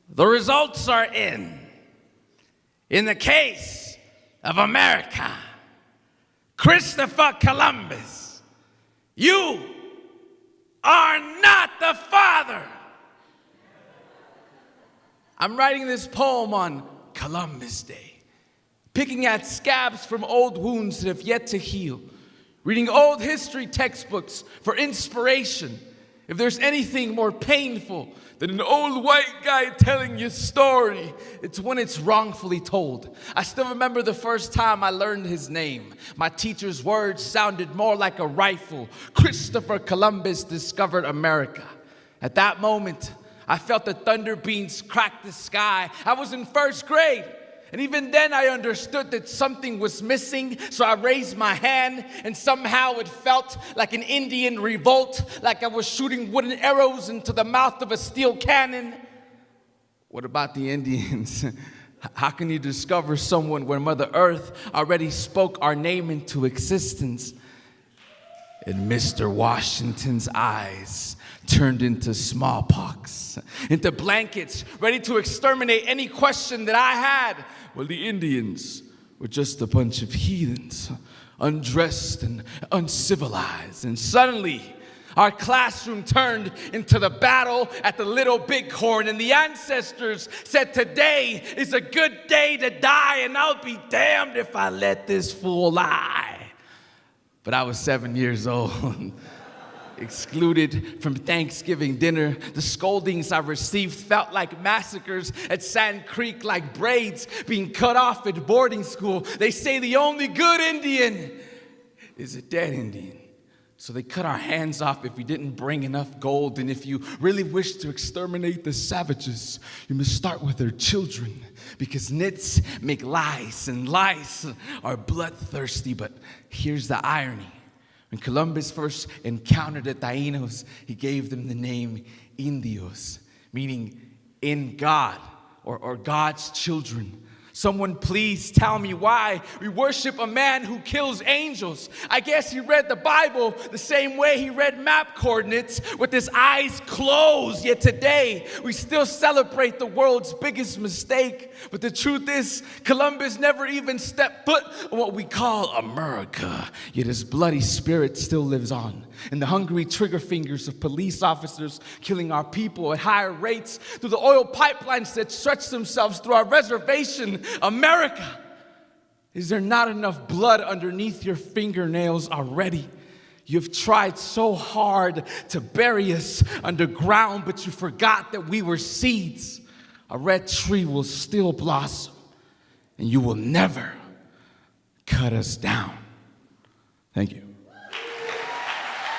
The results are in. In the case of America, Christopher Columbus, you are not the father. I'm writing this poem on Columbus Day, picking at scabs from old wounds that have yet to heal, reading old history textbooks for inspiration. If there's anything more painful than an old white guy telling your story, it's when it's wrongfully told. I still remember the first time I learned his name. My teacher's words sounded more like a rifle. Christopher Columbus discovered America. At that moment, I felt the thunder beams crack the sky. I was in first grade. And even then I understood that something was missing, so I raised my hand, and somehow it felt like an Indian revolt, like I was shooting wooden arrows into the mouth of a steel cannon. What about the Indians? How can you discover someone where Mother Earth already spoke our name into existence? And Mr. Washington's eyes turned into smallpox, into blankets, ready to exterminate any question that I had. Well, the Indians were just a bunch of heathens, undressed and uncivilized. And suddenly, our classroom turned into the battle at the Little Bighorn, and the ancestors said, "Today is a good day to die, and I'll be damned if I let this fool lie." But I was 7 years old. Excluded from Thanksgiving dinner, the scoldings I received felt like massacres at Sand Creek, like braids being cut off at boarding school. They say the only good Indian is a dead Indian. So they cut our hands off if we didn't bring enough gold. And if you really wish to exterminate the savages, you must start with their children, because nits make lice, and lice are bloodthirsty. But here's the irony. When Columbus first encountered the Taínos, he gave them the name Indios, meaning in God, or God's children. Someone please tell me why we worship a man who kills angels. I guess he read the Bible the same way he read map coordinates, with his eyes closed. Yet today, we still celebrate the world's biggest mistake. But the truth is, Columbus never even stepped foot on what we call America. Yet his bloody spirit still lives on. And the hungry trigger fingers of police officers killing our people at higher rates through the oil pipelines that stretch themselves through our reservation. America, is there not enough blood underneath your fingernails already? You've tried so hard to bury us underground, but you forgot that we were seeds. A red tree will still blossom, and you will never cut us down. Thank you.